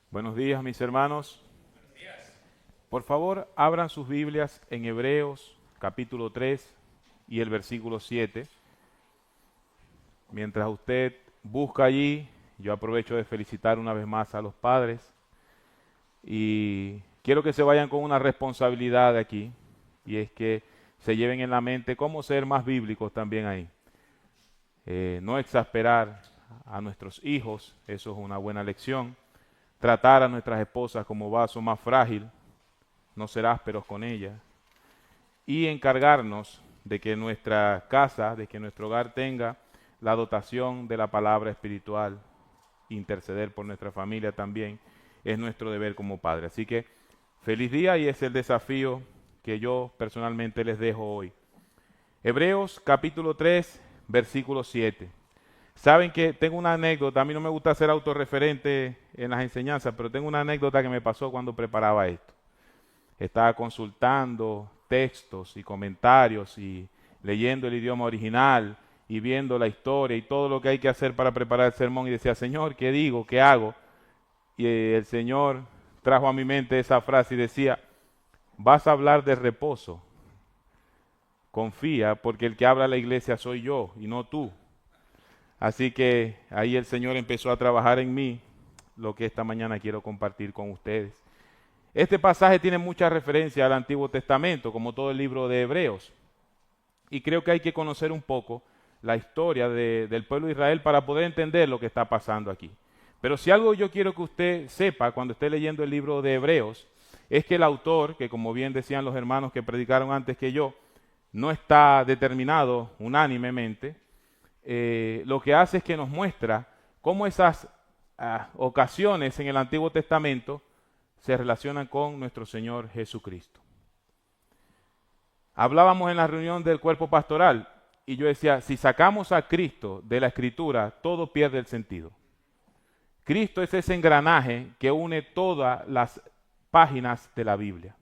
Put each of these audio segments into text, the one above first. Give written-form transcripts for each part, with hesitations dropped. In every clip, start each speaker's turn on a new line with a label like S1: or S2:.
S1: Buenos días, mis hermanos. Por favor, abran sus Biblias en Hebreos, capítulo 3 y el versículo 7. Mientras usted busca allí, yo aprovecho de felicitar una vez más a los padres y quiero que se vayan con una responsabilidad de aquí, y es que se lleven en la mente cómo ser más bíblicos también ahí. No exasperar a nuestros hijos, eso es una buena lección. Tratar a nuestras esposas como vaso más frágil, no ser ásperos con ellas. Y encargarnos de que nuestra casa, de que nuestro hogar tenga la dotación de la palabra espiritual. Interceder por nuestra familia también es nuestro deber como padre. Así que feliz día, y es el desafío que yo personalmente les dejo hoy. Hebreos capítulo 3, versículo 7. Saben que tengo una anécdota, a mí no me gusta ser autorreferente en las enseñanzas, pero tengo una anécdota que me pasó cuando preparaba esto. Estaba consultando textos y comentarios y leyendo el idioma original y viendo la historia y todo lo que hay que hacer para preparar el sermón, y decía: Señor, ¿qué digo? ¿Qué hago? Y el Señor trajo a mi mente esa frase y decía: vas a hablar de reposo. Confía, porque el que habla a la iglesia soy yo y no tú. Así que ahí el Señor empezó a trabajar en mí lo que esta mañana quiero compartir con ustedes. Este pasaje tiene mucha referencia al Antiguo Testamento, como todo el libro de Hebreos. Y creo que hay que conocer un poco la historia del pueblo de Israel para poder entender lo que está pasando aquí. Pero si algo yo quiero que usted sepa cuando esté leyendo el libro de Hebreos, es que el autor, que como bien decían los hermanos que predicaron antes que yo, no está determinado unánimemente. Lo que hace es que nos muestra cómo esas ocasiones en el Antiguo Testamento se relacionan con nuestro Señor Jesucristo. Hablábamos en la reunión del cuerpo pastoral y yo decía: si sacamos a Cristo de la Escritura, todo pierde el sentido. Cristo es ese engranaje que une todas las páginas de la Biblia.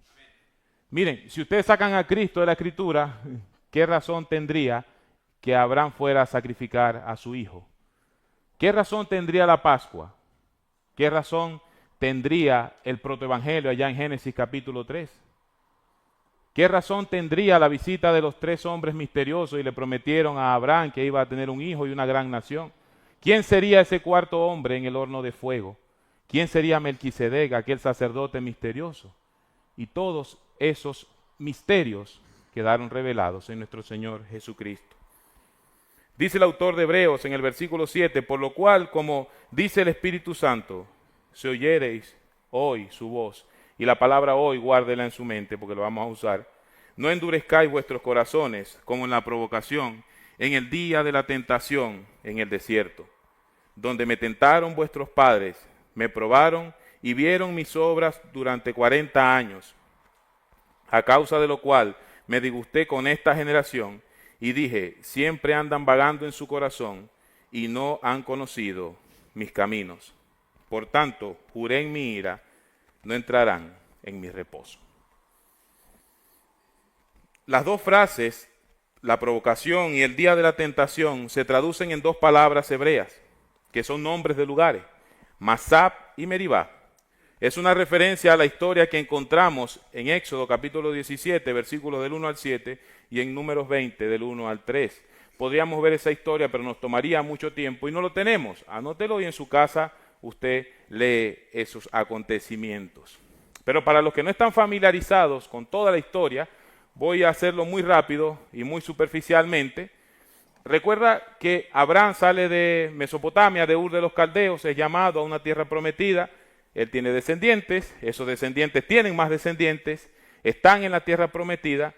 S1: Miren, si ustedes sacan a Cristo de la Escritura, ¿qué razón tendría que Abraham fuera a sacrificar a su hijo? ¿Qué razón tendría la Pascua? ¿Qué razón tendría el protoevangelio allá en Génesis capítulo 3? ¿Qué razón tendría la visita de los 3 hombres misteriosos y le prometieron a Abraham que iba a tener un hijo y una gran nación? ¿Quién sería ese cuarto hombre en el horno de fuego? ¿Quién sería Melquisedec, aquel sacerdote misterioso? Y todos esos misterios quedaron revelados en nuestro Señor Jesucristo. Dice el autor de Hebreos en el versículo 7, por lo cual, como dice el Espíritu Santo, si oyereis hoy su voz, y la palabra hoy guárdela en su mente porque lo vamos a usar, no endurezcáis vuestros corazones como en la provocación, en el día de la tentación en el desierto, donde me tentaron vuestros padres, me probaron y vieron mis obras durante 40 años, a causa de lo cual me disgusté con esta generación y dije: siempre andan vagando en su corazón y no han conocido mis caminos. Por tanto, juré en mi ira: no entrarán en mi reposo. Las dos frases, la provocación y el día de la tentación, se traducen en 2 palabras hebreas, que son nombres de lugares: Masab y Meribá. Es una referencia a la historia que encontramos en Éxodo capítulo 17, versículos del 1 al 7, y en Números 20, del 1 al 3. Podríamos ver esa historia, pero nos tomaría mucho tiempo y no lo tenemos. Anótelo y en su casa usted lee esos acontecimientos. Pero para los que no están familiarizados con toda la historia, voy a hacerlo muy rápido y muy superficialmente. Recuerda que Abraham sale de Mesopotamia, de Ur de los Caldeos, es llamado a una tierra prometida. Él tiene descendientes, esos descendientes tienen más descendientes, están en la tierra prometida,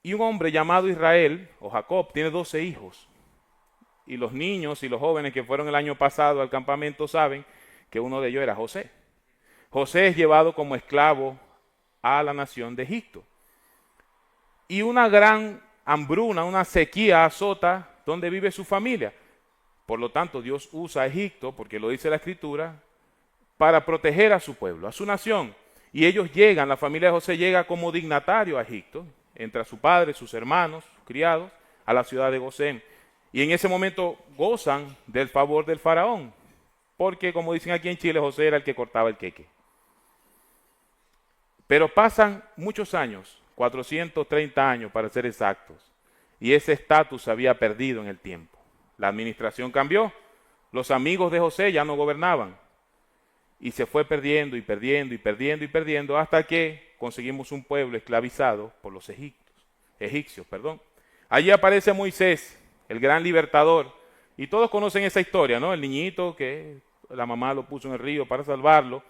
S1: y un hombre llamado Israel, o Jacob, tiene 12 hijos. Y los niños y los jóvenes que fueron el año pasado al campamento saben que uno de ellos era José. José es llevado como esclavo a la nación de Egipto. Y una gran hambruna, una sequía azota donde vive su familia. Por lo tanto, Dios usa a Egipto, porque lo dice la Escritura, para proteger a su pueblo, a su nación. Y ellos llegan, la familia de José llega como dignatario a Egipto, entre su padre, sus hermanos, sus criados, a la ciudad de Gosén. Y en ese momento gozan del favor del faraón. porque como dicen aquí en Chile, José era el que cortaba el queque. Pero pasan muchos años, 430 años para ser exactos, y ese estatus se había perdido en el tiempo. La administración cambió, los amigos de José ya no gobernaban, y se fue perdiendo y perdiendo y perdiendo y perdiendo hasta que conseguimos un pueblo esclavizado por los egipcios. Allí aparece Moisés, el gran libertador, y todos conocen esa historia, ¿no? El niñito que la mamá lo puso en el río para salvarlo.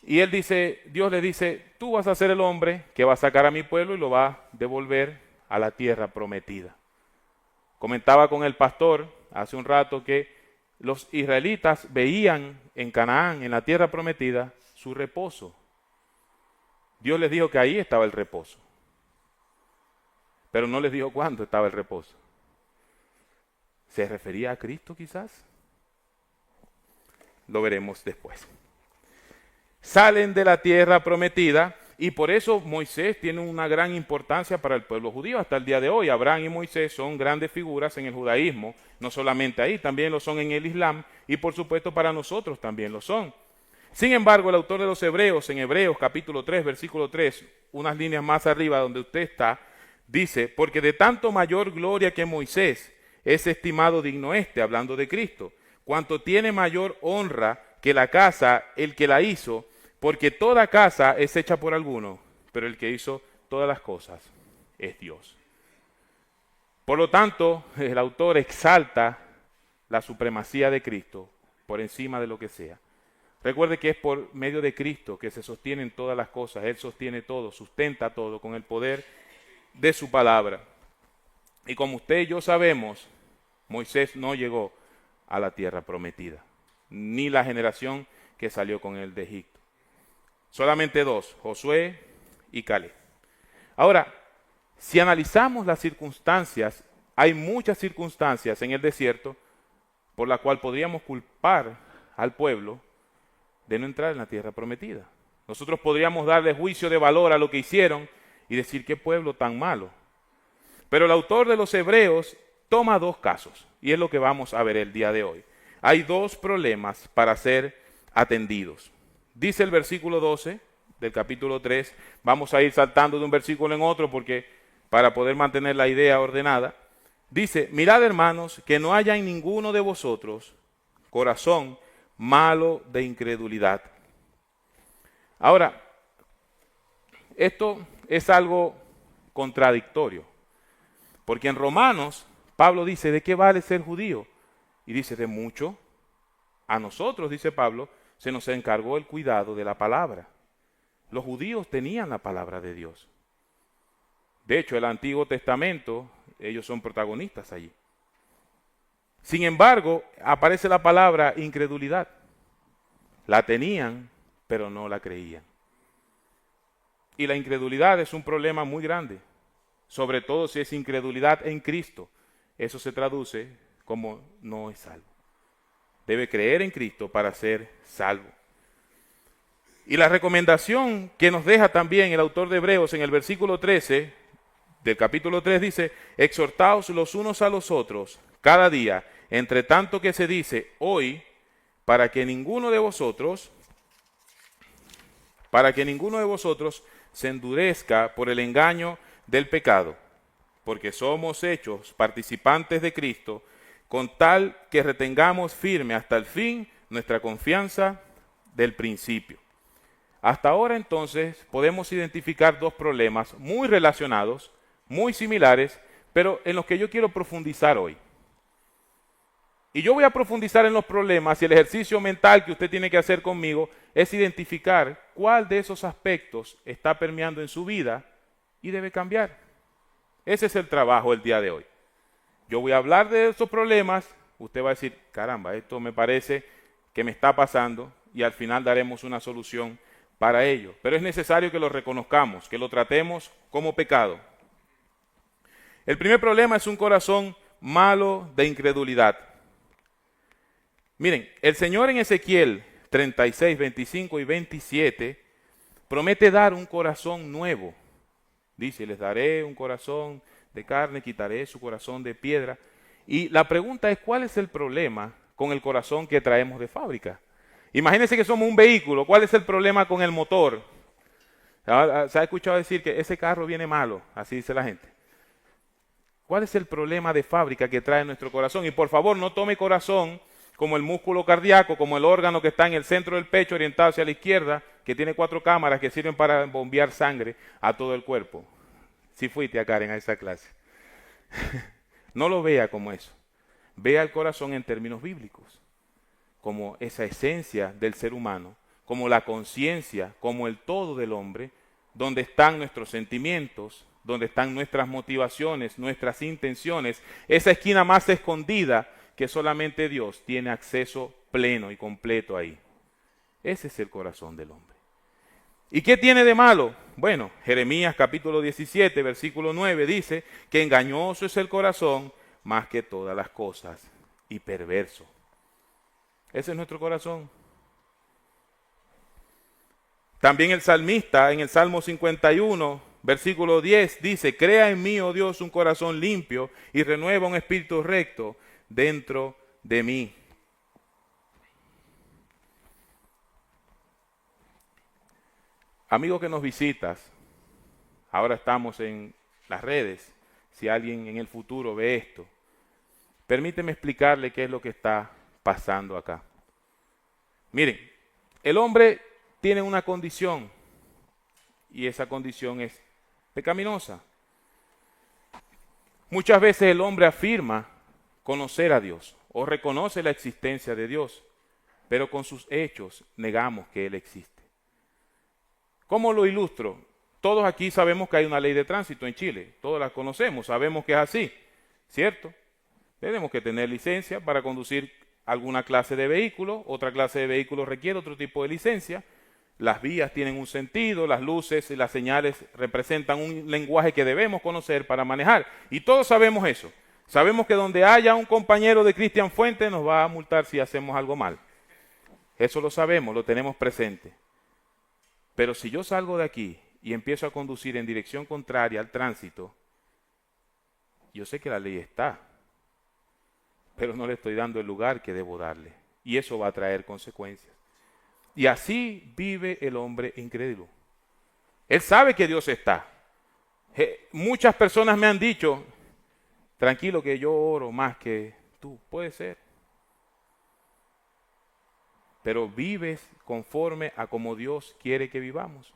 S1: Y él dice, Dios le dice, tú vas a ser el hombre que va a sacar a mi pueblo y lo va a devolver a la tierra prometida. Comentaba con el pastor hace un rato que los israelitas veían en Canaán, en la tierra prometida, su reposo. Dios les dijo que ahí estaba el reposo, pero no les dijo cuándo estaba el reposo. ¿Se refería a Cristo quizás? Lo veremos después. Salen de la tierra prometida y por eso Moisés tiene una gran importancia para el pueblo judío hasta el día de hoy. Abraham y Moisés son grandes figuras en el judaísmo, no solamente ahí, también lo son en el Islam y por supuesto para nosotros también lo son. Sin embargo, el autor de los Hebreos, en Hebreos capítulo 3, versículo 3, unas líneas más arriba donde usted está, dice, porque de tanto mayor gloria que Moisés es estimado digno hablando de Cristo, cuanto tiene mayor honra que la casa, el que la hizo, porque toda casa es hecha por alguno, pero el que hizo todas las cosas es Dios. Por lo tanto, el autor exalta la supremacía de Cristo por encima de lo que sea. Recuerde que es por medio de Cristo que se sostienen todas las cosas. Él sostiene todo, sustenta todo con el poder de su palabra. Y como usted y yo sabemos, Moisés no llegó a la tierra prometida, ni la generación que salió con él de Egipto. Solamente dos, Josué y Caleb. Ahora, si analizamos las circunstancias, hay muchas circunstancias en el desierto por la cual podríamos culpar al pueblo de no entrar en la tierra prometida. Nosotros podríamos darle juicio de valor a lo que hicieron y decir qué pueblo tan malo. Pero el autor de los Hebreos toma dos casos y es lo que vamos a ver el día de hoy. Hay dos problemas para ser atendidos. Dice el versículo 12 del capítulo 3, vamos a ir saltando de un versículo en otro porque para poder mantener la idea ordenada. Dice, mirad hermanos, que no haya en ninguno de vosotros corazón malo de incredulidad. Ahora, esto es algo contradictorio, porque en Romanos Pablo dice, ¿de qué vale ser judío? Y dice, de mucho. A nosotros, dice Pablo, se nos encargó el cuidado de la palabra. Los judíos tenían la palabra de Dios. De hecho, el Antiguo Testamento, ellos son protagonistas allí. Sin embargo, aparece la palabra incredulidad. La tenían, pero no la creían. Y la incredulidad es un problema muy grande, sobre todo si es incredulidad en Cristo. Eso se traduce como no es salvo. Debe creer en Cristo para ser salvo. Y la recomendación que nos deja también el autor de Hebreos en el versículo 13 del capítulo 3 dice, exhortaos los unos a los otros cada día, entre tanto que se dice hoy, para que ninguno de vosotros se endurezca por el engaño del pecado, porque somos hechos participantes de Cristo, con tal que retengamos firme hasta el fin nuestra confianza del principio. Hasta ahora entonces podemos identificar dos problemas muy relacionados, muy similares, pero en los que yo quiero profundizar hoy. Y yo voy a profundizar en los problemas y el ejercicio mental que usted tiene que hacer conmigo es identificar cuál de esos aspectos está permeando en su vida y debe cambiar. Ese es el trabajo del día de hoy. Yo voy a hablar de esos problemas, usted va a decir, caramba, esto me parece que me está pasando y al final daremos una solución para ello. Pero es necesario que lo reconozcamos, que lo tratemos como pecado. El primer problema es un corazón malo de incredulidad. Miren, el Señor en Ezequiel 36, 25 y 27 promete dar un corazón nuevo. Dice, les daré un corazón de carne, quitaré su corazón de piedra. Y la pregunta es, ¿cuál es el problema con el corazón que traemos de fábrica. Imagínense que somos un vehículo. ¿Cuál es el problema con el motor? ¿Se ha escuchado decir que ese carro viene malo? Así dice la gente. ¿Cuál es el problema de fábrica que trae nuestro corazón? Y por favor, no tome corazón como el músculo cardíaco, como el órgano que está en el centro del pecho orientado hacia la izquierda, que tiene 4 cámaras que sirven para bombear sangre a todo el cuerpo. Si fuiste a Karen a esa clase. No lo vea como eso. Vea el corazón en términos bíblicos, como esa esencia del ser humano, como la conciencia, como el todo del hombre, donde están nuestros sentimientos, donde están nuestras motivaciones, nuestras intenciones, esa esquina más escondida que solamente Dios tiene acceso pleno y completo ahí. Ese es el corazón del hombre. ¿Y qué tiene de malo? Bueno, Jeremías capítulo 17, versículo 9 dice que engañoso es el corazón más que todas las cosas y perverso. Ese es nuestro corazón. También el salmista en el Salmo 51, versículo 10 dice, crea en mí, oh Dios, un corazón limpio y renueva un espíritu recto dentro de mí. Amigo que nos visitas, ahora estamos en las redes, si alguien en el futuro ve esto, permíteme explicarle qué es lo que está pasando acá. Miren, el hombre tiene una condición y esa condición es pecaminosa. Muchas veces el hombre afirma conocer a Dios o reconoce la existencia de Dios, pero con sus hechos negamos que Él existe. ¿Cómo lo ilustro? Todos aquí sabemos que hay una ley de tránsito en Chile, todos la conocemos, sabemos que es así, ¿cierto? Tenemos que tener licencia para conducir alguna clase de vehículo, otra clase de vehículo requiere otro tipo de licencia, las vías tienen un sentido, las luces y las señales representan un lenguaje que debemos conocer para manejar, y todos sabemos eso. Sabemos que donde haya un compañero de Cristian Fuentes nos va a multar si hacemos algo mal. Eso lo sabemos, lo tenemos presente. Pero si yo salgo de aquí y empiezo a conducir en dirección contraria al tránsito, yo sé que la ley está, pero no le estoy dando el lugar que debo darle. Y eso va a traer consecuencias. Y así vive el hombre incrédulo. Él sabe que Dios está. Muchas personas me han dicho, tranquilo que yo oro más que tú. Puede ser. Pero vives conforme a como Dios quiere que vivamos.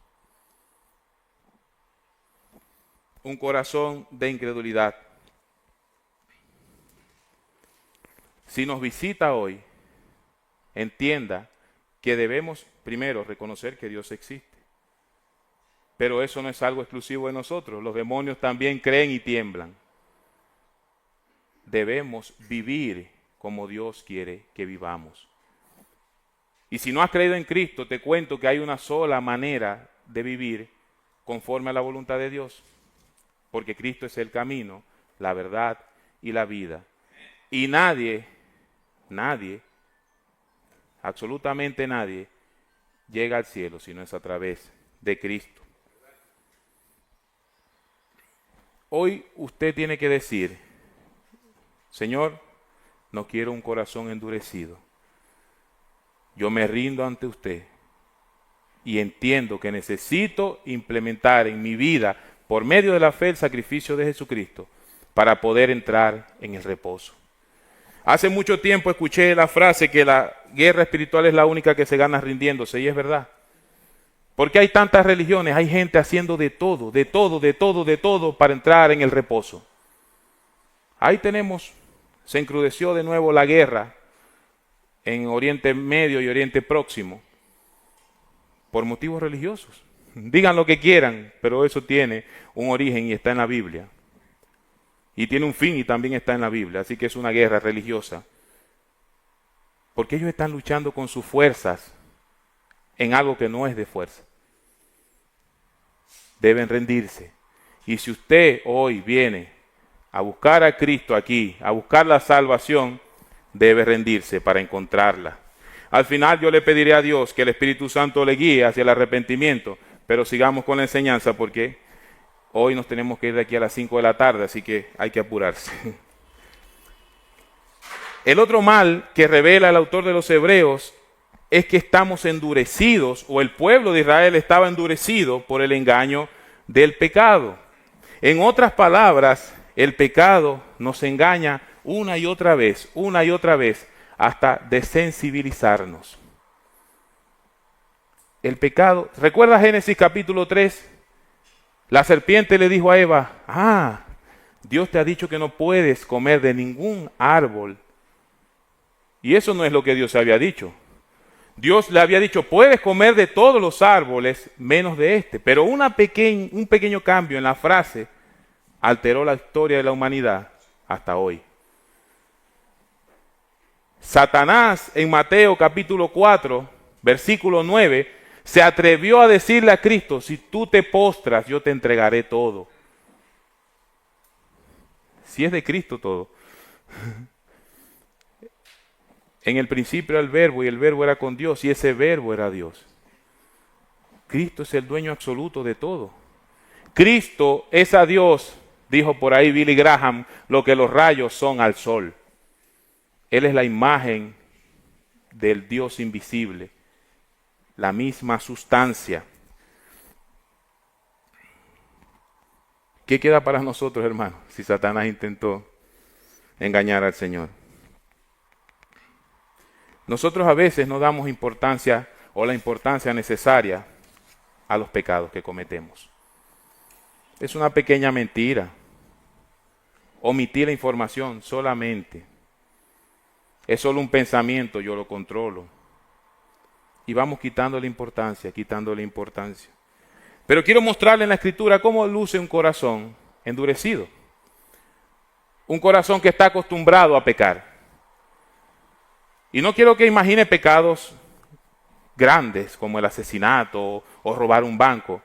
S1: Un corazón de incredulidad. Si nos visita hoy, entienda que debemos primero reconocer que Dios existe. Pero eso no es algo exclusivo de nosotros. Los demonios también creen y tiemblan. Debemos vivir como Dios quiere que vivamos. Y si no has creído en Cristo, te cuento que hay una sola manera de vivir conforme a la voluntad de Dios. Porque Cristo es el camino, la verdad y la vida. Y nadie, absolutamente nadie, llega al cielo si no es a través de Cristo. Hoy usted tiene que decir, Señor, no quiero un corazón endurecido. Yo me rindo ante usted y entiendo que necesito implementar en mi vida, por medio de la fe, el sacrificio de Jesucristo para poder entrar en el reposo. Hace mucho tiempo escuché la frase que la guerra espiritual es la única que se gana rindiéndose, y es verdad. Porque hay tantas religiones, hay gente haciendo de todo para entrar en el reposo. Ahí tenemos, se encrudeció de nuevo la guerra en Oriente Medio y Oriente Próximo, por motivos religiosos. Digan lo que quieran, pero eso tiene un origen y está en la Biblia. Y tiene un fin y también está en la Biblia, así que es una guerra religiosa. Porque ellos están luchando con sus fuerzas en algo que no es de fuerza. Deben rendirse. Y si usted hoy viene a buscar a Cristo aquí, a buscar la salvación, debe rendirse para encontrarla. Al final yo le pediré a Dios que el Espíritu Santo le guíe hacia el arrepentimiento, pero sigamos con la enseñanza porque hoy nos tenemos que ir de aquí a las 5 de la tarde, así que hay que apurarse. El otro mal que revela el autor de los Hebreos es que estamos endurecidos, o el pueblo de Israel estaba endurecido por el engaño del pecado. En otras palabras, el pecado nos engaña una y otra vez, hasta desensibilizarnos. El pecado, ¿recuerda Génesis capítulo 3? La serpiente le dijo a Eva, Dios te ha dicho que no puedes comer de ningún árbol. Y eso no es lo que Dios había dicho. Dios le había dicho, puedes comer de todos los árboles, menos de este. Pero un pequeño cambio en la frase alteró la historia de la humanidad hasta hoy. Satanás en Mateo capítulo 4, versículo 9, se atrevió a decirle a Cristo, si tú te postras, yo te entregaré todo. Si es de Cristo todo. En el principio era el verbo, y el verbo era con Dios, y ese verbo era Dios. Cristo es el dueño absoluto de todo. Cristo es a Dios, dijo por ahí Billy Graham, lo que los rayos son al sol. Él es la imagen del Dios invisible, la misma sustancia. ¿Qué queda para nosotros, hermanos, si Satanás intentó engañar al Señor? Nosotros a veces no damos importancia o la importancia necesaria a los pecados que cometemos. Es una pequeña mentira. Omitir la información solamente. Es solo un pensamiento, yo lo controlo. Y vamos quitándole importancia. Pero quiero mostrarle en la Escritura cómo luce un corazón endurecido. Un corazón que está acostumbrado a pecar. Y no quiero que imagine pecados grandes como el asesinato o robar un banco.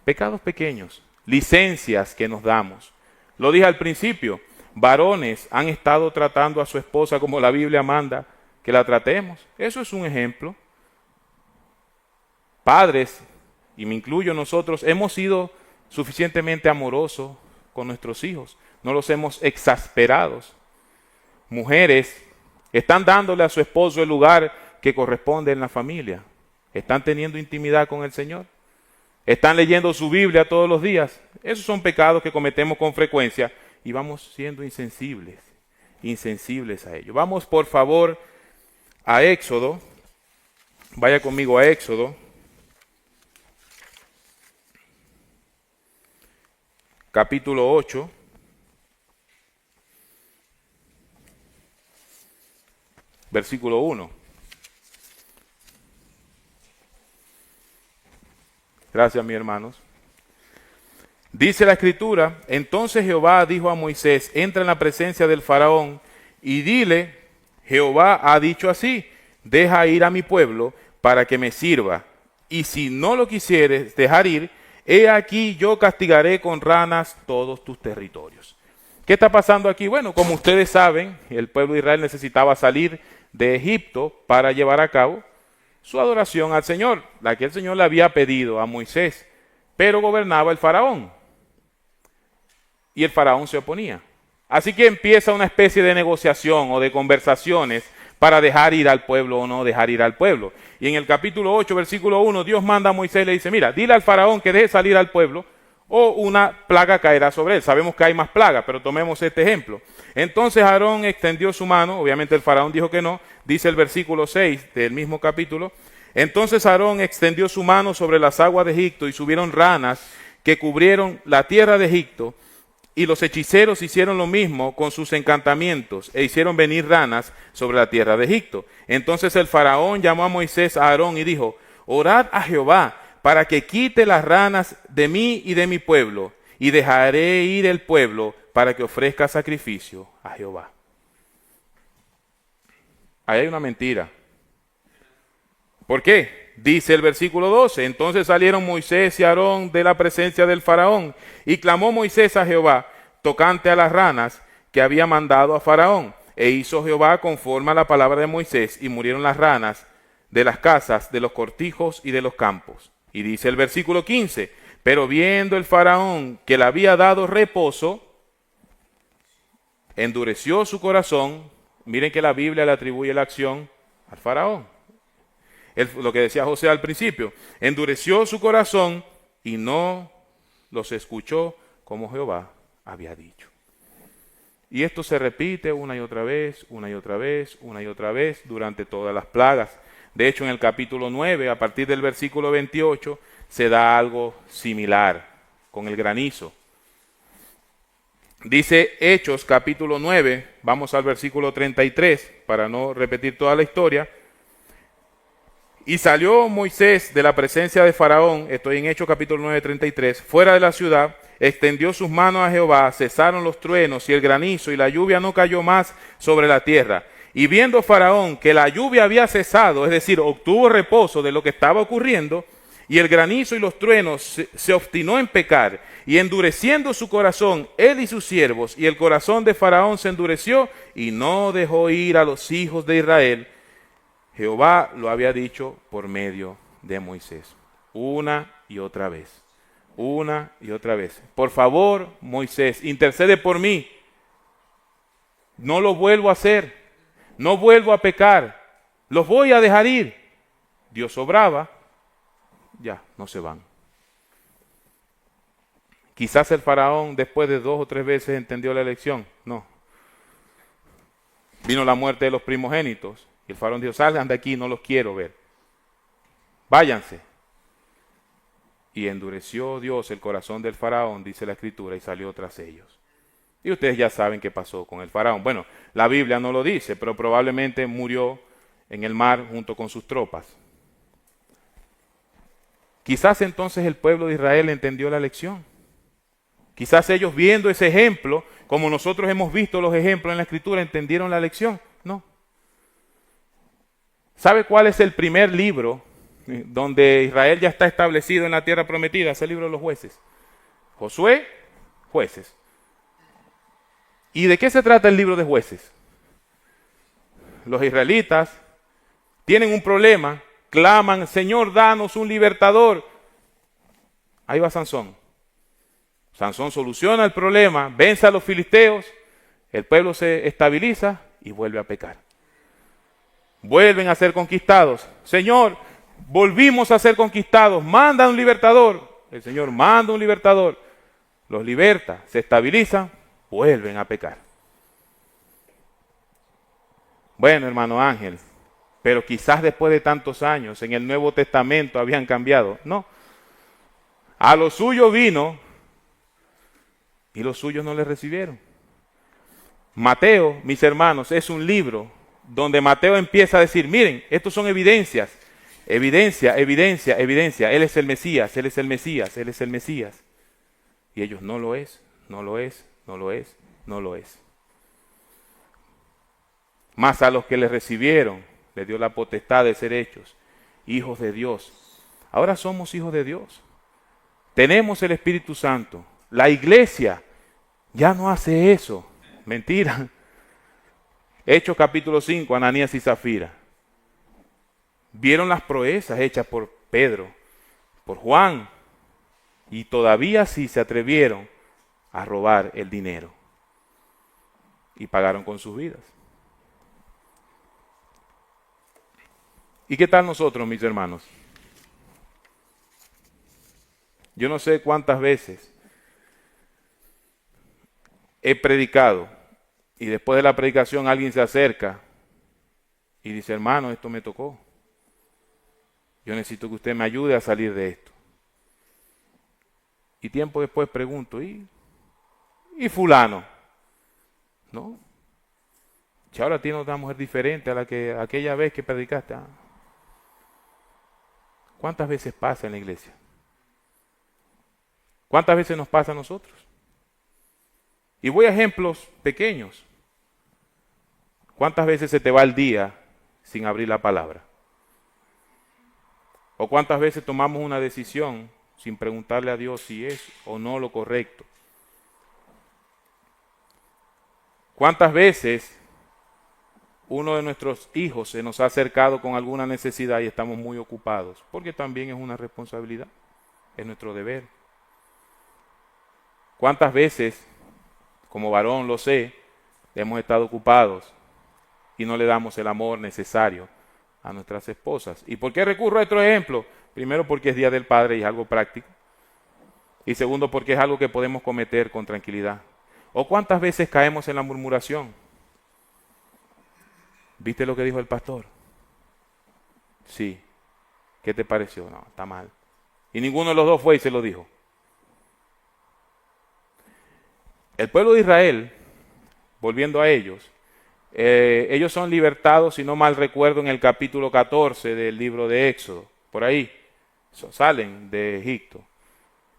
S1: Pecados pequeños, licencias que nos damos. Lo dije al principio, varones han estado tratando a su esposa como la Biblia manda que la tratemos. Eso es un ejemplo. Padres, y me incluyo nosotros, hemos sido suficientemente amorosos con nuestros hijos. No los hemos exasperado. Mujeres están dándole a su esposo el lugar que corresponde en la familia. Están teniendo intimidad con el Señor. Están leyendo su Biblia todos los días. Esos son pecados que cometemos con frecuencia y vamos siendo insensibles a ellos. Vamos por favor a Éxodo. Vaya conmigo a Éxodo. Capítulo 8. Versículo 1. Gracias, mis hermanos. Dice la Escritura, entonces Jehová dijo a Moisés, entra en la presencia del faraón y dile, Jehová ha dicho así, deja ir a mi pueblo para que me sirva, y si no lo quisieres dejar ir, he aquí yo castigaré con ranas todos tus territorios. ¿Qué está pasando aquí? Bueno, como ustedes saben, el pueblo de Israel necesitaba salir de Egipto para llevar a cabo su adoración al Señor, la que el Señor le había pedido a Moisés, pero gobernaba el faraón y el faraón se oponía. Así que empieza una especie de negociación o de conversaciones para dejar ir al pueblo o no dejar ir al pueblo. Y en el capítulo 8, versículo 1, Dios manda a Moisés y le dice, mira, dile al faraón que deje salir al pueblo o una plaga caerá sobre él. Sabemos que hay más plagas, pero tomemos este ejemplo. Entonces Aarón extendió su mano, obviamente el faraón dijo que no, dice el versículo 6 del mismo capítulo. Entonces Aarón extendió su mano sobre las aguas de Egipto y subieron ranas que cubrieron la tierra de Egipto, y los hechiceros hicieron lo mismo con sus encantamientos e hicieron venir ranas sobre la tierra de Egipto. Entonces el faraón llamó a Moisés a Aarón y dijo, orad a Jehová para que quite las ranas de mí y de mi pueblo, y dejaré ir el pueblo para que ofrezca sacrificio a Jehová. Ahí hay una mentira. ¿Por qué? Dice el versículo 12, entonces salieron Moisés y Aarón de la presencia del faraón, y clamó Moisés a Jehová tocante a las ranas que había mandado a faraón, e hizo Jehová conforme a la palabra de Moisés, y murieron las ranas de las casas, de los cortijos y de los campos. Y dice el versículo 15, pero viendo el faraón que le había dado reposo, endureció su corazón, Miren que la Biblia le atribuye la acción al faraón. Lo que decía José al principio, endureció su corazón y no los escuchó como Jehová había dicho. Y esto se repite una y otra vez, una y otra vez, una y otra vez durante todas las plagas. De hecho, en el capítulo 9, a partir del versículo 28, se da algo similar con el granizo. Dice Hechos capítulo 9, vamos al versículo 33, para no repetir toda la historia. Y salió Moisés de la presencia de Faraón, estoy en Hechos capítulo 9, 33, fuera de la ciudad, extendió sus manos a Jehová, cesaron los truenos y el granizo, y la lluvia no cayó más sobre la tierra. Y viendo Faraón que la lluvia había cesado, es decir, obtuvo reposo de lo que estaba ocurriendo, y el granizo y los truenos se obstinó en pecar, y endureciendo su corazón, él y sus siervos, y el corazón de Faraón se endureció, y no dejó ir a los hijos de Israel. Jehová lo había dicho por medio de Moisés, una y otra vez, una y otra vez. Por favor, Moisés, intercede por mí. No lo vuelvo a hacer, no vuelvo a pecar, los voy a dejar ir. Dios obraba, ya, no se van. Quizás el faraón después de 2 o 3 veces entendió la lección, no. Vino la muerte de los primogénitos. Y el faraón dijo, salgan de aquí, no los quiero ver. Váyanse. Y endureció Dios el corazón del faraón, dice la escritura, y salió tras ellos. Y ustedes ya saben qué pasó con el faraón. Bueno, la Biblia no lo dice, pero probablemente murió en el mar junto con sus tropas. Quizás entonces el pueblo de Israel entendió la lección. Quizás ellos viendo ese ejemplo, como nosotros hemos visto los ejemplos en la escritura, entendieron la lección. No. ¿Sabe cuál es el primer libro donde Israel ya está establecido en la tierra prometida? Es el libro de los jueces. Josué, jueces. ¿Y de qué se trata el libro de jueces? Los israelitas tienen un problema, claman, Señor, danos un libertador. Ahí va Sansón. Sansón soluciona el problema, vence a los filisteos, el pueblo se estabiliza y vuelve a pecar. Vuelven a ser conquistados. Señor, volvimos a ser conquistados, manda un libertador. El Señor manda un libertador, los liberta, se estabilizan, vuelven a pecar. Bueno, hermano Ángel, pero quizás después de tantos años en el Nuevo Testamento habían cambiado. No, a los suyos vino y los suyos no le recibieron. Mateo, mis hermanos, es un libro donde Mateo empieza a decir, miren, estos son evidencias, evidencia, evidencia, evidencia, Él es el Mesías, Él es el Mesías, Él es el Mesías. Y ellos, no lo es, no lo es, no lo es, no lo es. Mas a los que le recibieron, le dio la potestad de ser hechos hijos de Dios. Ahora somos hijos de Dios. Tenemos el Espíritu Santo. La iglesia ya no hace eso. Mentira. Hechos capítulo 5, Ananías y Zafira. Vieron las proezas hechas por Pedro, por Juan, y todavía sí se atrevieron a robar el dinero. Y pagaron con sus vidas. ¿Y qué tal nosotros, mis hermanos? Yo no sé cuántas veces he predicado y después de la predicación alguien se acerca y dice, hermano, esto me tocó. Yo necesito que usted me ayude a salir de esto. Y tiempo después pregunto, ¿y fulano? ¿No? Si ahora tiene una mujer diferente a la que aquella vez que predicaste. ¿Cuántas veces pasa en la iglesia? ¿Cuántas veces nos pasa a nosotros? Y voy a ejemplos pequeños. ¿Cuántas veces se te va el día sin abrir la palabra? ¿O cuántas veces tomamos una decisión sin preguntarle a Dios si es o no lo correcto? ¿Cuántas veces uno de nuestros hijos se nos ha acercado con alguna necesidad y estamos muy ocupados? Porque también es una responsabilidad, es nuestro deber. ¿Cuántas veces, como varón lo sé, hemos estado ocupados y no le damos el amor necesario a nuestras esposas. ¿Y por qué recurro a otro ejemplo? Primero, porque es Día del Padre y es algo práctico. Y segundo, porque es algo que podemos cometer con tranquilidad. ¿O cuántas veces caemos en la murmuración? ¿Viste lo que dijo el pastor? Sí. ¿Qué te pareció? No, está mal. Y ninguno de los dos fue y se lo dijo. El pueblo de Israel, volviendo a ellos, ellos son libertados, si no mal recuerdo, en el capítulo 14 del libro de Éxodo. Por ahí salen de Egipto.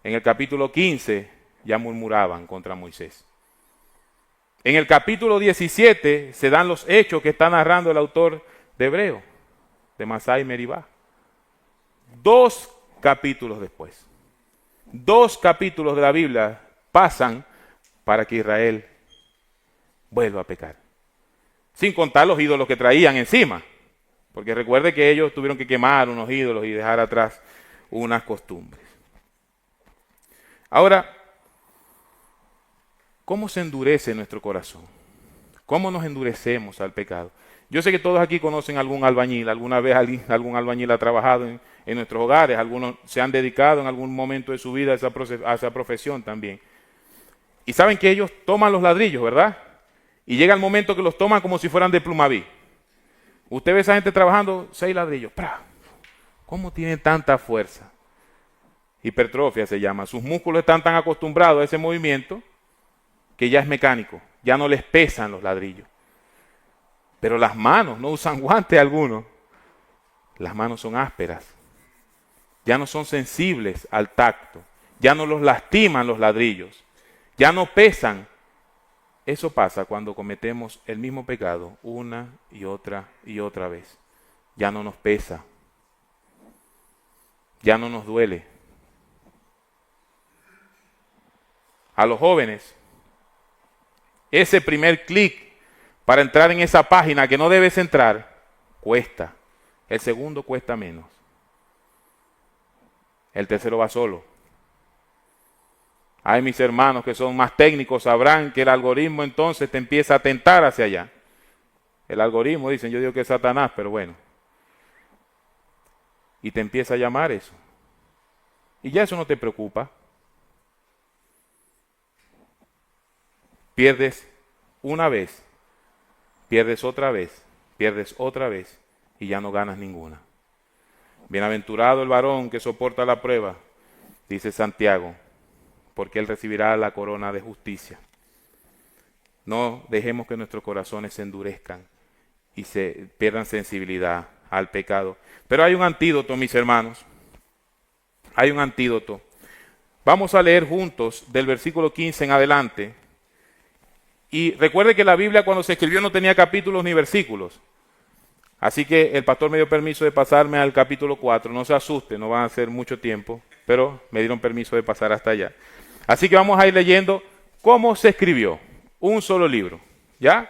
S1: En el capítulo 15 ya murmuraban contra Moisés. En el capítulo 17 se dan los hechos que está narrando el autor de Hebreo, de Masá y Meribá. 2 capítulos después. 2 capítulos de la Biblia pasan para que Israel vuelva a pecar. Sin contar los ídolos que traían encima. Porque recuerde que ellos tuvieron que quemar unos ídolos y dejar atrás unas costumbres. Ahora, ¿cómo se endurece nuestro corazón? ¿Cómo nos endurecemos al pecado? Yo sé que todos aquí conocen algún albañil. Alguna vez algún albañil ha trabajado en nuestros hogares. Algunos se han dedicado en algún momento de su vida a esa profesión también. Y saben que ellos toman los ladrillos, ¿verdad? Y llega el momento que los toman como si fueran de Plumaví. Usted ve a esa gente trabajando 6 ladrillos. ¡Pra! ¿Cómo tienen tanta fuerza? Hipertrofia se llama. Sus músculos están tan acostumbrados a ese movimiento que ya es mecánico. Ya no les pesan los ladrillos. Pero las manos no usan guante alguno. Las manos son ásperas. Ya no son sensibles al tacto. Ya no los lastiman los ladrillos. Ya no pesan. Eso pasa cuando cometemos el mismo pecado una y otra vez. Ya no nos pesa. Ya no nos duele. A los jóvenes, ese primer clic para entrar en esa página que no debes entrar, cuesta. El segundo cuesta menos. El tercero va solo. Hay mis hermanos que son más técnicos, sabrán que el algoritmo entonces te empieza a tentar hacia allá. El algoritmo, dicen, yo digo que es Satanás, pero bueno. Y te empieza a llamar eso. Y ya eso no te preocupa. Pierdes una vez, pierdes otra vez, pierdes otra vez y ya no ganas ninguna. Bienaventurado el varón que soporta la prueba, dice Santiago, porque él recibirá la corona de justicia. No dejemos que nuestros corazones se endurezcan y se pierdan sensibilidad al pecado. Pero hay un antídoto, mis hermanos. Hay un antídoto. Vamos a leer juntos del versículo 15 en adelante. Y recuerde que la Biblia cuando se escribió no tenía capítulos ni versículos. Así que el pastor me dio permiso de pasarme al capítulo 4. No se asuste, no van a ser mucho tiempo, pero me dieron permiso de pasar hasta allá. Así que vamos a ir leyendo cómo se escribió. Un solo libro, ¿ya?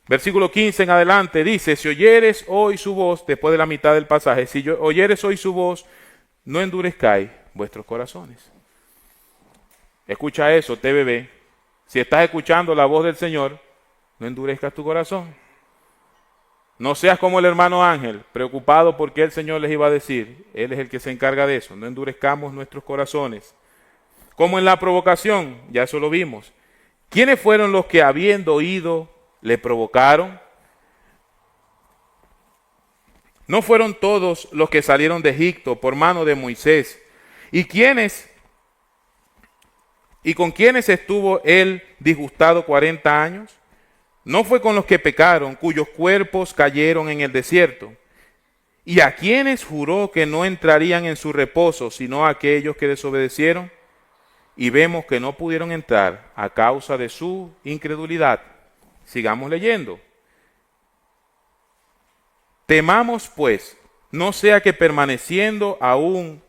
S1: Versículo 15 en adelante dice, si oyeres hoy su voz, después de la mitad del pasaje, si oyeres hoy su voz, no endurezcáis vuestros corazones. Escucha eso, TVB. Si estás escuchando la voz del Señor, no endurezcas tu corazón. No seas como el hermano Ángel, preocupado porque el Señor les iba a decir. Él es el que se encarga de eso. No endurezcamos nuestros corazones. Como en la provocación, ya eso lo vimos. ¿Quiénes fueron los que habiendo oído le provocaron? ¿No fueron todos los que salieron de Egipto por mano de Moisés? ¿Y con quiénes estuvo él disgustado 40 años? ¿No fue con los que pecaron, cuyos cuerpos cayeron en el desierto? ¿Y a quiénes juró que no entrarían en su reposo, sino a aquellos que desobedecieron? Y vemos que no pudieron entrar a causa de su incredulidad. Sigamos leyendo. Temamos pues, no sea que permaneciendo aún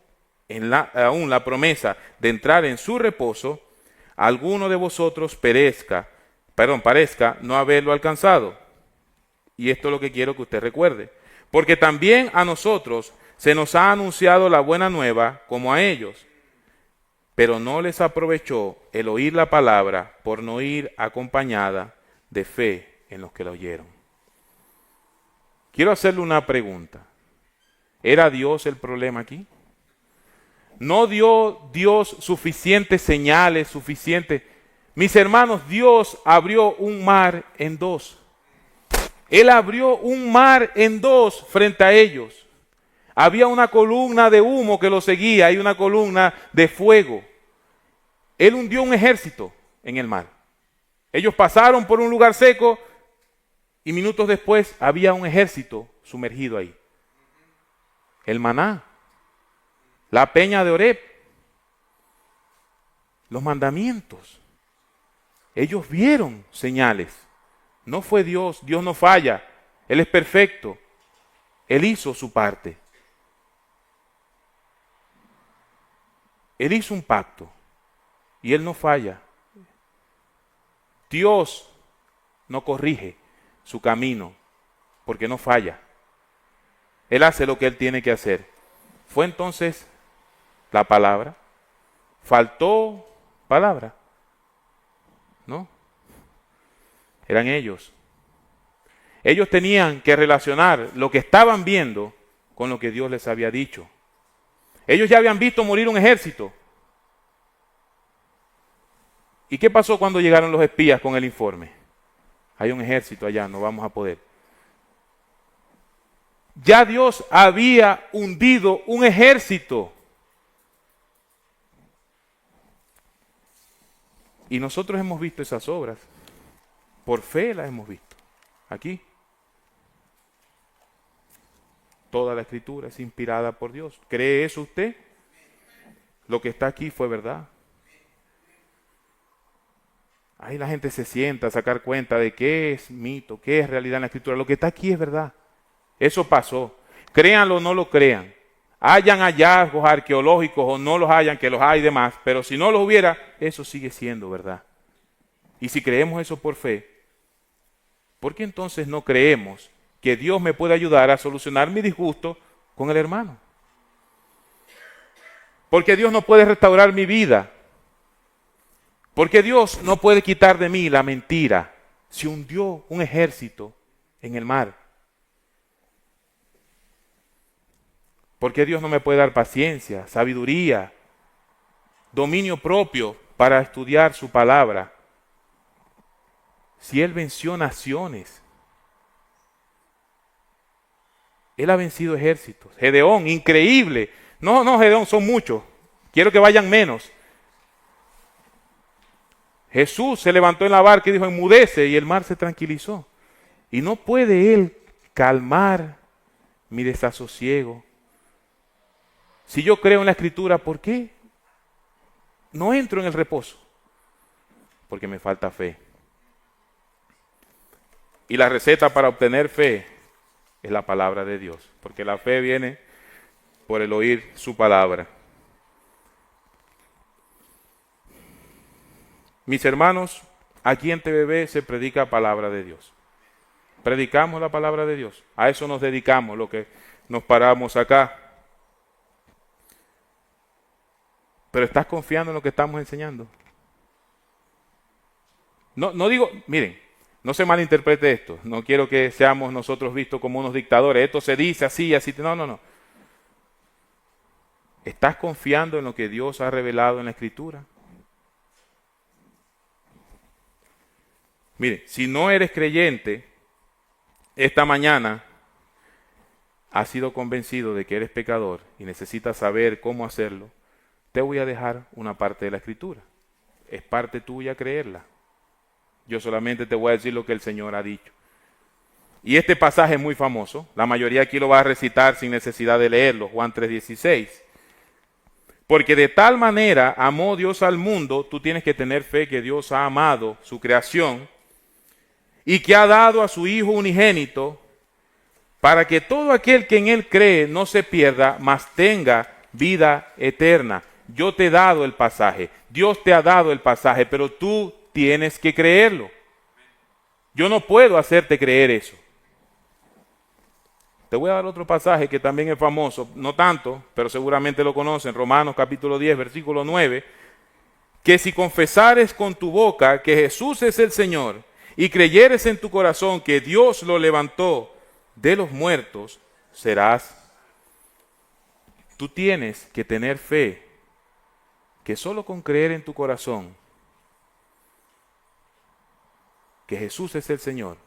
S1: la promesa de entrar en su reposo, alguno de vosotros parezca no haberlo alcanzado. Y esto es lo que quiero que usted recuerde. Porque también a nosotros se nos ha anunciado la buena nueva como a ellos. Pero no les aprovechó el oír la palabra por no ir acompañada de fe en los que la oyeron. quiero hacerle una pregunta. ¿Era Dios el problema aquí? ¿No dio Dios suficientes señales, suficientes? Mis hermanos, Dios abrió un mar en dos. Él abrió un mar en dos frente a ellos. Había una columna de humo que lo seguía y una columna de fuego. Él hundió un ejército en el mar. Ellos pasaron por un lugar seco y minutos después había un ejército sumergido ahí. El maná, la peña de Oreb, los mandamientos. Ellos vieron señales. No fue Dios, Dios no falla, Él es perfecto. Él hizo su parte. Él hizo un pacto y Él no falla. Dios no corrige su camino porque no falla. Él hace lo que Él tiene que hacer. Fue entonces la palabra. Faltó palabra. ¿No? Eran ellos. Ellos tenían que relacionar lo que estaban viendo con lo que Dios les había dicho. Ellos ya habían visto morir un ejército. ¿Y qué pasó cuando llegaron los espías con el informe? Hay un ejército allá, no vamos a poder. Ya Dios había hundido un ejército. Y nosotros hemos visto esas obras. Por fe las hemos visto. Aquí. Toda la escritura es inspirada por Dios. ¿Cree eso usted? Lo que está aquí fue verdad. Ahí la gente se sienta a sacar cuenta de qué es mito, qué es realidad en la escritura. Lo que está aquí es verdad. Eso pasó. Créanlo o no lo crean. Hayan hallazgos arqueológicos o no los hayan, que los hay y demás, pero si no los hubiera, eso sigue siendo verdad. Y si creemos eso por fe, ¿por qué entonces no creemos que Dios me puede ayudar a solucionar mi disgusto con el hermano? Porque Dios no puede restaurar mi vida. Porque Dios no puede quitar de mí la mentira. Se hundió un ejército en el mar. Porque Dios no me puede dar paciencia, sabiduría, dominio propio para estudiar su palabra. Si Él venció naciones, Él ha vencido ejércitos. Gedeón, increíble. No, Gedeón, son muchos. Quiero que vayan menos. Jesús se levantó en la barca y dijo, enmudece, y el mar se tranquilizó. Y no puede Él calmar mi desasosiego. Si yo creo en la Escritura, ¿por qué no entro en el reposo? Porque me falta fe. Y la receta para obtener fe es la palabra de Dios, porque la fe viene por el oír su palabra. Mis hermanos, aquí en TVB se predica palabra de Dios. Predicamos la palabra de Dios. A eso nos dedicamos, lo que nos paramos acá. Pero ¿estás confiando en lo que estamos enseñando? No digo, miren, no se malinterprete esto. No quiero que seamos nosotros vistos como unos dictadores. Esto se dice así, así. No. ¿Estás confiando en lo que Dios ha revelado en la Escritura? Mire, si no eres creyente, esta mañana has sido convencido de que eres pecador y necesitas saber cómo hacerlo, te voy a dejar una parte de la Escritura. Es parte tuya creerla. Yo solamente te voy a decir lo que el Señor ha dicho. Y este pasaje es muy famoso. La mayoría aquí lo va a recitar sin necesidad de leerlo. Juan 3:16. Porque de tal manera amó Dios al mundo, tú tienes que tener fe que Dios ha amado su creación y que ha dado a su Hijo unigénito para que todo aquel que en Él cree no se pierda, mas tenga vida eterna. Yo te he dado el pasaje, Dios te ha dado el pasaje, pero tú tienes que creerlo. Yo no puedo hacerte creer eso. Te voy a dar otro pasaje que también es famoso, no tanto, pero seguramente lo conocen, Romanos capítulo 10, versículo 9, que si confesares con tu boca que Jesús es el Señor y creyeres en tu corazón que Dios lo levantó de los muertos serás. Tú tienes que tener fe que solo con creer en tu corazón que Jesús es el Señor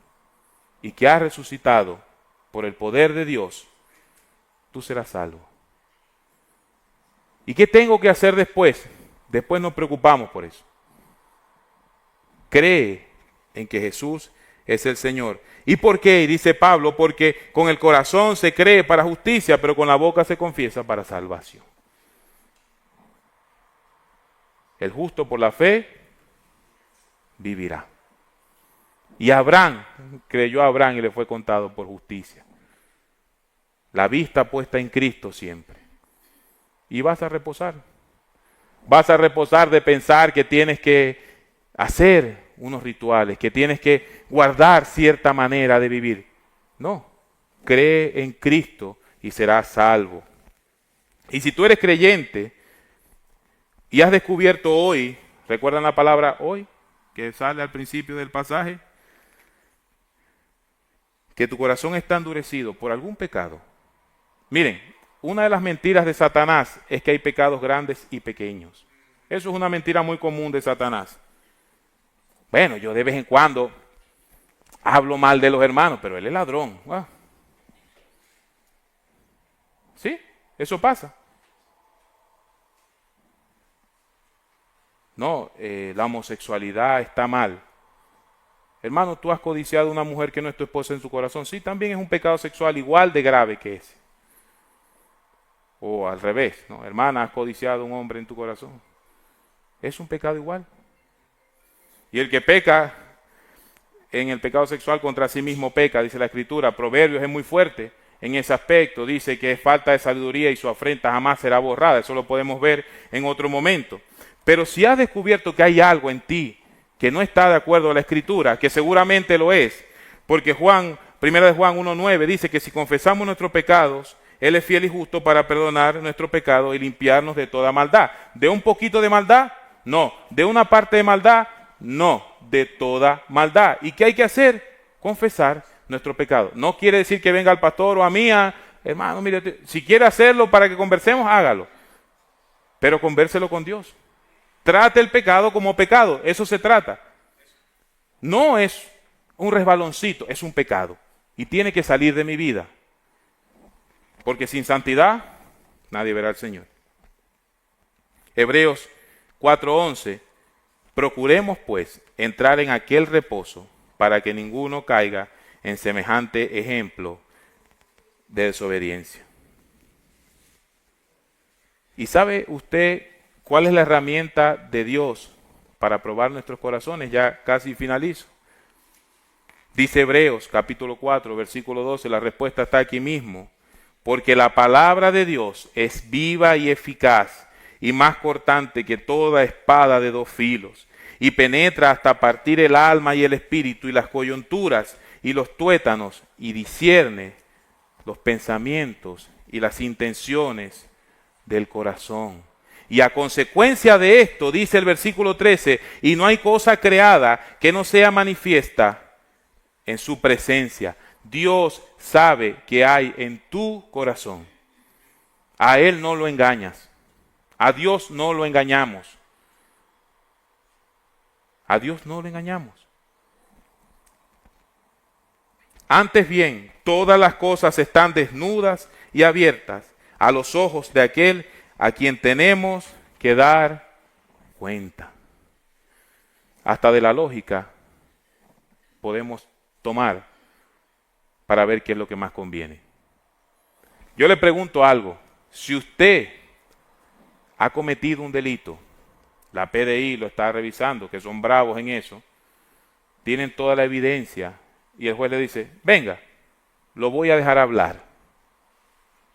S1: y que ha resucitado por el poder de Dios, tú serás salvo. ¿Y qué tengo que hacer después? Después nos preocupamos por eso. Cree en que Jesús es el Señor. ¿Y por qué? Dice Pablo, porque con el corazón se cree para justicia, pero con la boca se confiesa para salvación. El justo por la fe vivirá. Y Abraham, creyó a Abraham y le fue contado por justicia. La vista puesta en Cristo siempre. Y vas a reposar. Vas a reposar de pensar que tienes que hacer unos rituales, que tienes que guardar cierta manera de vivir. No, cree en Cristo y serás salvo. Y si tú eres creyente y has descubierto hoy, ¿recuerdan la palabra hoy que sale al principio del pasaje? Que tu corazón está endurecido por algún pecado. Miren, una de las mentiras de Satanás es que hay pecados grandes y pequeños. Eso es una mentira muy común de Satanás. Bueno, yo de vez en cuando hablo mal de los hermanos, pero él es ladrón. Ah. ¿Sí? Eso pasa. No, la homosexualidad está mal. Hermano, tú has codiciado a una mujer que no es tu esposa en su corazón. Sí, también es un pecado sexual igual de grave que ese. O al revés, ¿no? Hermana, has codiciado a un hombre en tu corazón. Es un pecado igual. Y el que peca en el pecado sexual contra sí mismo peca, dice la Escritura. Proverbios es muy fuerte en ese aspecto. Dice que es falta de sabiduría y su afrenta jamás será borrada. Eso lo podemos ver en otro momento. Pero si has descubierto que hay algo en ti que no está de acuerdo a la Escritura, que seguramente lo es, porque Primera de Juan 1:9 dice que si confesamos nuestros pecados, Él es fiel y justo para perdonar nuestro pecado y limpiarnos de toda maldad. ¿De un poquito de maldad? No. ¿De una parte de maldad? No. De toda maldad. ¿Y qué hay que hacer? Confesar nuestro pecado. No quiere decir que venga el pastor o a mí, hermano, mire, si quiere hacerlo para que conversemos, hágalo. Pero convérselo con Dios. Trate el pecado como pecado. Eso se trata. No es un resbaloncito, es un pecado. Y tiene que salir de mi vida. Porque sin santidad nadie verá al Señor. Hebreos 4:11. Procuremos pues entrar en aquel reposo para que ninguno caiga en semejante ejemplo de desobediencia. ¿Y sabe usted cuál es la herramienta de Dios para probar nuestros corazones? Ya casi finalizo. Dice Hebreos capítulo 4, versículo 12, la respuesta está aquí mismo. Porque la palabra de Dios es viva y eficaz y más cortante que toda espada de dos filos, y penetra hasta partir el alma y el espíritu y las coyunturas y los tuétanos, y discierne los pensamientos y las intenciones del corazón. Y a consecuencia de esto, dice el versículo 13, y no hay cosa creada que no sea manifiesta en su presencia. Dios sabe que hay en tu corazón. A Él no lo engañas. A Dios no lo engañamos. A Dios no lo engañamos. Antes bien, todas las cosas están desnudas y abiertas a los ojos de aquel a quien tenemos que dar cuenta. Hasta de la lógica podemos tomar para ver qué es lo que más conviene. Yo le pregunto algo. Si usted ha cometido un delito, la PDI lo está revisando, que son bravos en eso, tienen toda la evidencia, y el juez le dice, venga, lo voy a dejar hablar.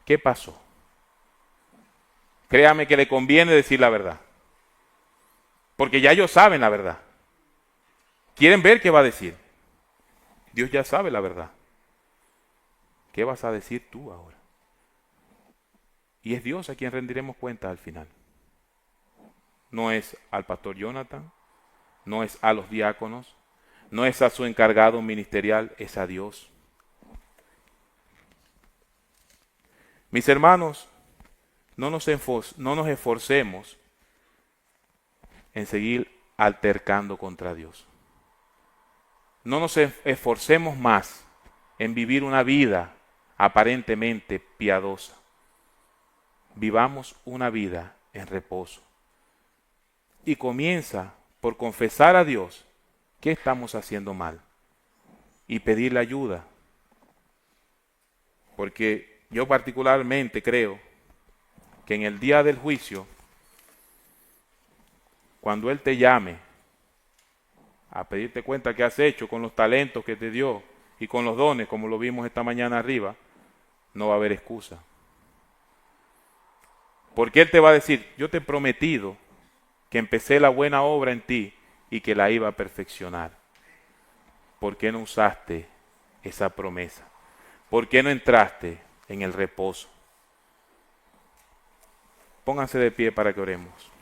S1: ¿Qué pasó? Créame que le conviene decir la verdad. Porque ya ellos saben la verdad. Quieren ver qué va a decir. Dios ya sabe la verdad. ¿Qué vas a decir tú ahora? Y es Dios a quien rendiremos cuenta al final. No es al pastor Jonathan, no es a los diáconos, no es a su encargado ministerial, es a Dios. Mis hermanos, no nos esforcemos en seguir altercando contra Dios. No nos esforcemos más en vivir una vida aparentemente piadosa. Vivamos una vida en reposo. Y comienza por confesar a Dios qué estamos haciendo mal y pedirle ayuda. Porque yo particularmente creo que en el día del juicio, cuando Él te llame a pedirte cuenta qué has hecho con los talentos que te dio y con los dones, como lo vimos esta mañana arriba, no va a haber excusa. Porque Él te va a decir, yo te he prometido que empecé la buena obra en ti y que la iba a perfeccionar. ¿Por qué no usaste esa promesa? ¿Por qué no entraste en el reposo? Pónganse de pie para que oremos.